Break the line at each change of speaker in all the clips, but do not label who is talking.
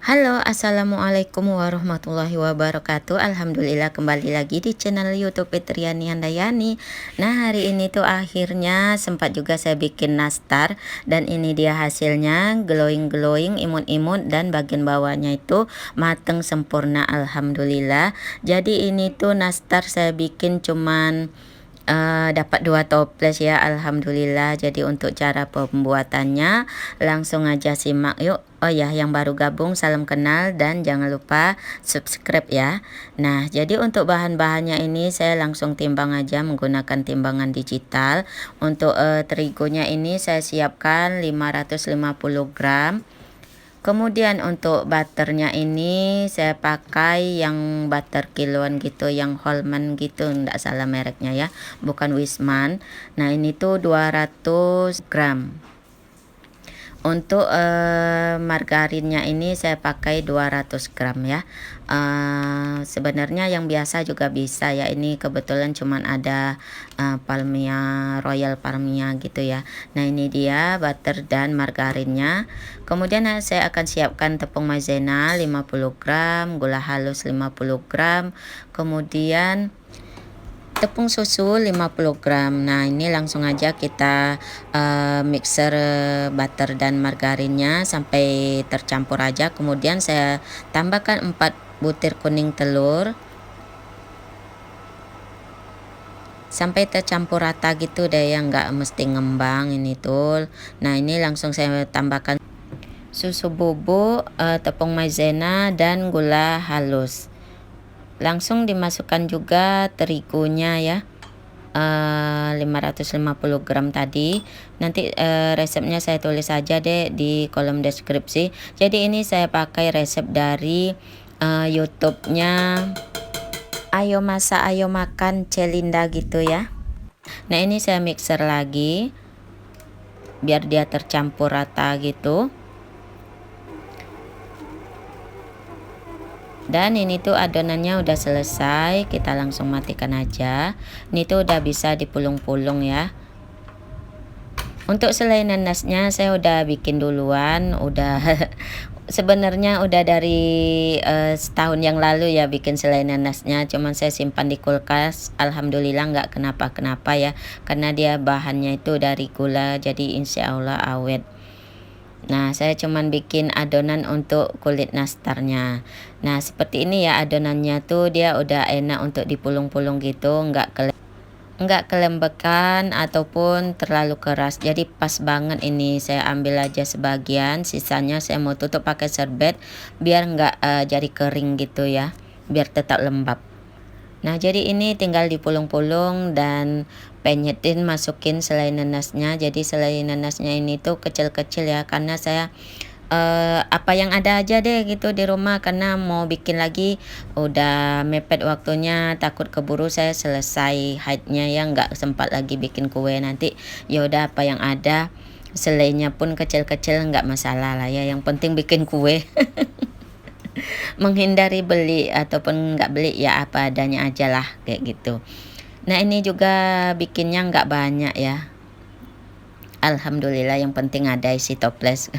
Halo, assalamualaikum warahmatullahi wabarakatuh. Alhamdulillah kembali lagi di channel YouTube Fitriani Handayani. Nah, hari ini tuh akhirnya sempat juga saya bikin nastar, dan ini dia hasilnya, glowing imut-imut, dan bagian bawahnya itu mateng sempurna. Alhamdulillah. Jadi ini tuh nastar saya bikin cuman dapat 2 toples ya, alhamdulillah. Jadi untuk cara pembuatannya langsung aja simak yuk. Oh ya, yang baru gabung salam kenal dan jangan lupa subscribe ya. Nah, jadi untuk bahan-bahannya ini saya langsung timbang aja menggunakan timbangan digital. Untuk terigunya ini saya siapkan 550 gram. Kemudian untuk butternya ini saya pakai yang butter kiloan gitu, yang Holman gitu, enggak salah mereknya ya, bukan Wisman. Nah ini tuh 200 gram. Untuk margarinnya ini saya pakai 200 gram ya. Sebenarnya yang biasa juga bisa ya, ini kebetulan cuman ada Palmia, Royal Palmia gitu ya. Nah ini dia butter dan margarinnya. Kemudian saya akan siapkan tepung maizena 50 gram, gula halus 50 gram, kemudian tepung susu 50 gram. Nah ini langsung aja kita mixer butter dan margarinnya sampai tercampur aja. Kemudian saya tambahkan 4 butir kuning telur sampai tercampur rata gitu deh ya, nggak mesti ngembang ini tuh. Nah ini langsung saya tambahkan susu bubuk, tepung maizena, dan gula halus. Langsung dimasukkan juga terigunya ya, 550 gram tadi. Nanti resepnya saya tulis saja deh di kolom deskripsi. Jadi ini saya pakai resep dari YouTube-nya Ayo Masak Ayo Makan Celinda gitu ya. Nah ini saya mixer lagi biar dia tercampur rata gitu. Dan ini tuh adonannya udah selesai, kita langsung matikan aja. Ini tuh udah bisa dipulung-pulung ya. Untuk selai nanasnya saya udah bikin duluan, udah sebenarnya udah dari setahun yang lalu ya bikin selai nanasnya, cuman saya simpan di kulkas. Alhamdulillah nggak kenapa-kenapa ya, karena dia bahannya itu dari gula, jadi insya Allah awet. Nah saya cuman bikin adonan untuk kulit nastarnya. Nah seperti ini ya adonannya tuh, dia udah enak untuk dipulung-pulung gitu, nggak kelembekan ataupun terlalu keras, jadi pas banget. Ini saya ambil aja sebagian, sisanya saya mau tutup pakai serbet biar nggak jadi kering gitu ya, biar tetap lembab. Nah jadi ini tinggal dipulung-pulung dan penyetin, masukin selai nanasnya. Jadi selai nanasnya ini tuh kecil-kecil ya, karena saya apa yang ada aja deh gitu di rumah, karena mau bikin lagi udah mepet waktunya, takut keburu saya selesai haidnya ya, nggak sempat lagi bikin kue nanti. Ya udah apa yang ada, selainya pun kecil-kecil nggak masalah lah ya, yang penting bikin kue. Menghindari beli ataupun nggak beli ya, apa adanya aja lah kayak gitu. Nah ini juga bikinnya nggak banyak ya, alhamdulillah yang penting ada isi toples.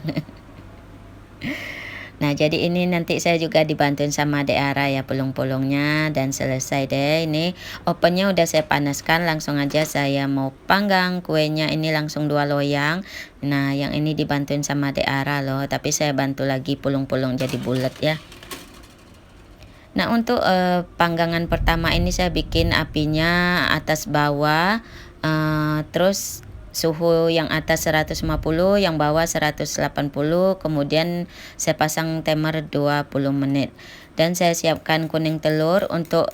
Nah jadi ini nanti saya juga dibantuin sama Dek Ara ya pulung-pulungnya, dan selesai deh. Ini ovennya udah saya panaskan, langsung aja saya mau panggang kuenya. Ini langsung 2 loyang. Nah yang ini dibantuin sama Dek Ara loh, tapi saya bantu lagi pulung-pulung jadi bulat ya. Nah untuk panggangan pertama ini saya bikin apinya atas bawah, terus suhu yang atas 150, yang bawah 180, kemudian saya pasang timer 20 menit. Dan saya siapkan kuning telur. Untuk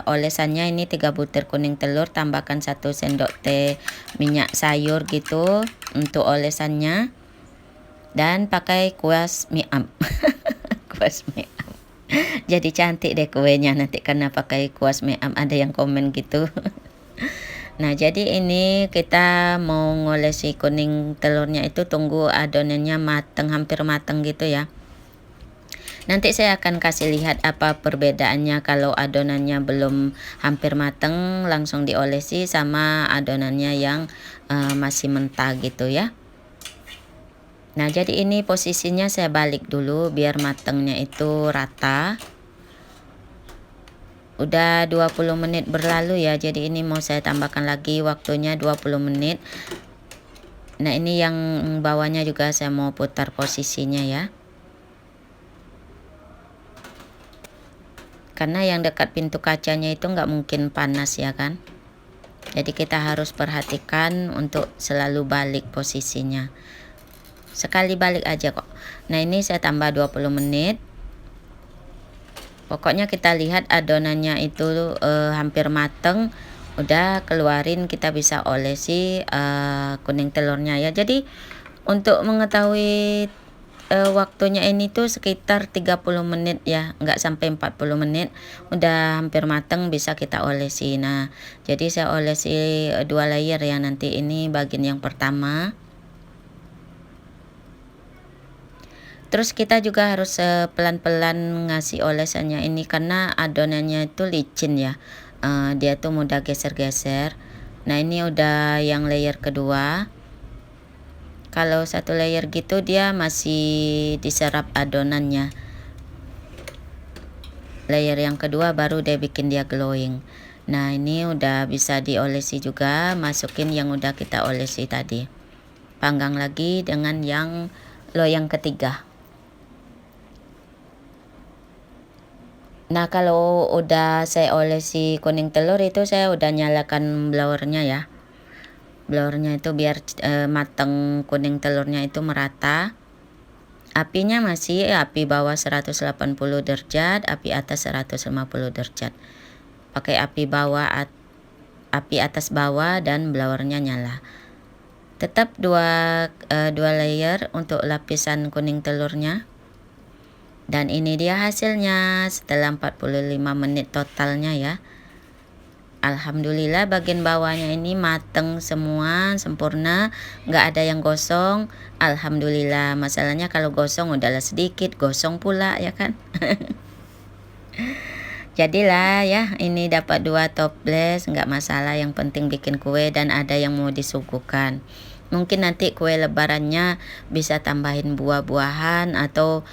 olesannya ini 3 butir kuning telur, tambahkan 1 sendok teh minyak sayur gitu untuk olesannya, dan pakai kuas mie up. Kuas mie up. Jadi cantik deh kuenya nanti karena pakai kuas mie up, ada yang komen gitu. Nah jadi ini kita mau ngolesi kuning telurnya itu, tunggu adonannya mateng, hampir mateng gitu ya. Nanti saya akan kasih lihat apa perbedaannya kalau adonannya belum hampir mateng langsung diolesi, sama adonannya yang masih mentah gitu ya. Nah, jadi ini posisinya saya balik dulu biar matangnya itu rata. Udah 20 menit berlalu ya, jadi ini mau saya tambahkan lagi waktunya 20 menit. Nah, ini yang bawahnya juga saya mau putar posisinya ya. Karena yang dekat pintu kacanya itu nggak mungkin panas ya kan. Jadi kita harus perhatikan untuk selalu balik posisinya. Sekali balik aja kok. Nah, ini saya tambah 20 menit. Pokoknya kita lihat adonannya itu hampir mateng. Udah keluarin, kita bisa olesi kuning telurnya ya. Jadi untuk mengetahui waktunya ini tuh sekitar 30 menit ya, nggak sampai 40 menit udah hampir mateng, bisa kita olesi. Nah, jadi saya olesi 2 layer ya, nanti ini bagian yang pertama. Terus kita juga harus pelan-pelan ngasih olesannya ini karena adonannya itu licin ya, dia tuh mudah geser-geser. Nah, ini udah yang layer kedua. Kalau satu layer gitu dia masih diserap adonannya. Layer yang kedua baru dia bikin dia glowing. Nah, ini udah bisa diolesi juga, masukin yang udah kita olesi tadi. Panggang lagi dengan yang loyang ketiga. Nah, kalau udah saya olesi kuning telur itu saya udah nyalakan blowernya ya. Blowernya itu biar matang kuning telurnya itu merata. Apinya masih api bawah 180 derajat, api atas 150 derajat. Pakai api bawah, api atas bawah, dan blowernya nyala. Tetap dua layer untuk lapisan kuning telurnya. Dan ini dia hasilnya setelah 45 menit totalnya ya. Alhamdulillah bagian bawahnya ini mateng semua, sempurna, nggak ada yang gosong. Alhamdulillah, masalahnya kalau gosong udahlah sedikit, gosong pula ya kan. Jadilah ya, ini dapat 2 toples, nggak masalah, yang penting bikin kue dan ada yang mau disuguhkan. Mungkin nanti kue lebarannya bisa tambahin buah-buahan atau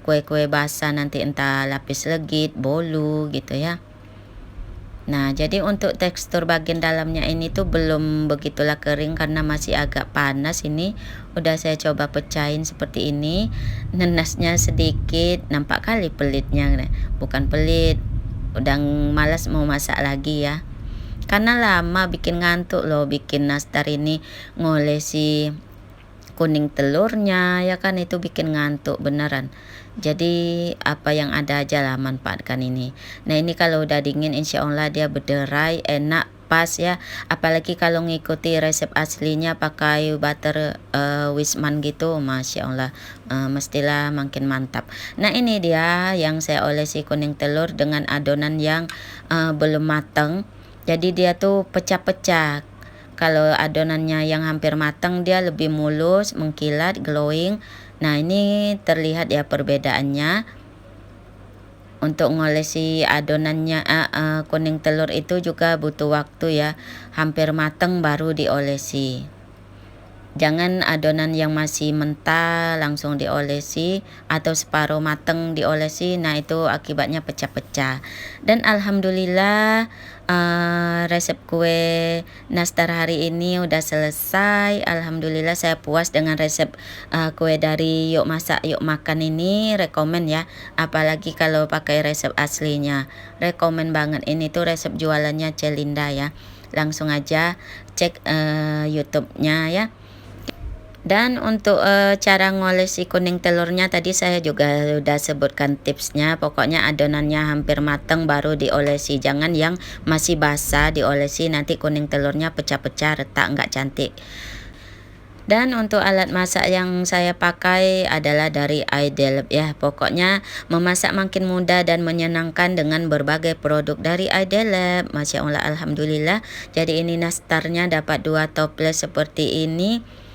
kue-kue basah nanti, entah lapis legit, bolu gitu ya. Nah, jadi untuk tekstur bagian dalamnya ini tuh belum begitulah kering karena masih agak panas. Ini udah saya coba pecahin seperti ini, nenasnya sedikit, nampak kali pelitnya. Bukan pelit, udah malas mau masak lagi ya, karena lama, bikin ngantuk loh bikin nastar ini, ngolesi kuning telurnya ya kan, itu bikin ngantuk beneran. Jadi apa yang ada aja lah manfaatkan ini. Nah, ini kalau udah dingin insya Allah dia berderai, enak, pas ya. Apalagi kalau ngikuti resep aslinya pakai butter Wisman gitu, Masya Allah, mestilah makin mantap. Nah, ini dia yang saya olesi kuning telur dengan adonan yang belum mateng. Jadi dia tuh pecah-pecah. Kalau adonannya yang hampir matang dia lebih mulus, mengkilat, glowing. Nah, ini terlihat ya perbedaannya. Untuk ngolesi adonannya kuning telur itu juga butuh waktu ya, hampir matang baru diolesi. Jangan adonan yang masih mentah langsung diolesi atau separuh mateng diolesi, nah itu akibatnya pecah-pecah. Dan alhamdulillah resep kue nastar hari ini udah selesai. Alhamdulillah saya puas dengan resep kue dari Yuk Masak Yuk Makan ini, rekomen ya. Apalagi kalau pakai resep aslinya, rekomen banget. Ini tuh resep jualannya Celinda ya. Langsung aja cek YouTube-nya ya. Dan untuk cara ngolesi kuning telurnya tadi saya juga sudah sebutkan tipsnya. Pokoknya adonannya hampir matang baru diolesi, jangan yang masih basah diolesi, nanti kuning telurnya pecah-pecah, retak, nggak cantik. Dan untuk alat masak yang saya pakai adalah dari Idelab ya. Pokoknya memasak makin mudah dan menyenangkan dengan berbagai produk dari Idelab. Masya Allah, alhamdulillah. Jadi ini nastarnya dapat 2 toples seperti ini.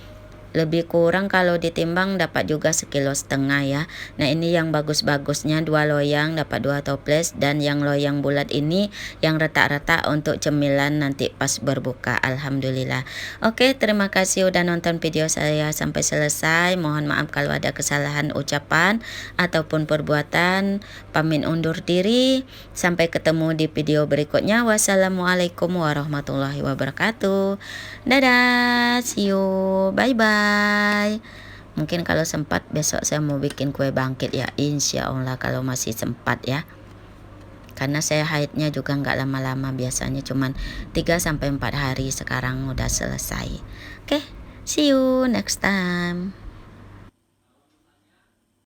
lebih kurang kalau ditimbang dapat juga 1,5 kilo ya. Nah ini yang bagus-bagusnya 2 loyang dapat 2 toples, dan yang loyang bulat ini yang retak-retak untuk cemilan nanti pas berbuka. Alhamdulillah. Oke, terima kasih udah nonton video saya sampai selesai. Mohon maaf kalau ada kesalahan ucapan ataupun perbuatan. Pamit undur diri. Sampai ketemu di video berikutnya. Wassalamualaikum warahmatullahi wabarakatuh. Dadah, see you, bye bye. Mungkin kalau sempat besok saya mau bikin kue bangkit ya, insya Allah kalau masih sempat ya. Karena saya haidnya juga nggak lama-lama, biasanya cuman 3-4 hari, sekarang udah selesai. Oke, see you next time.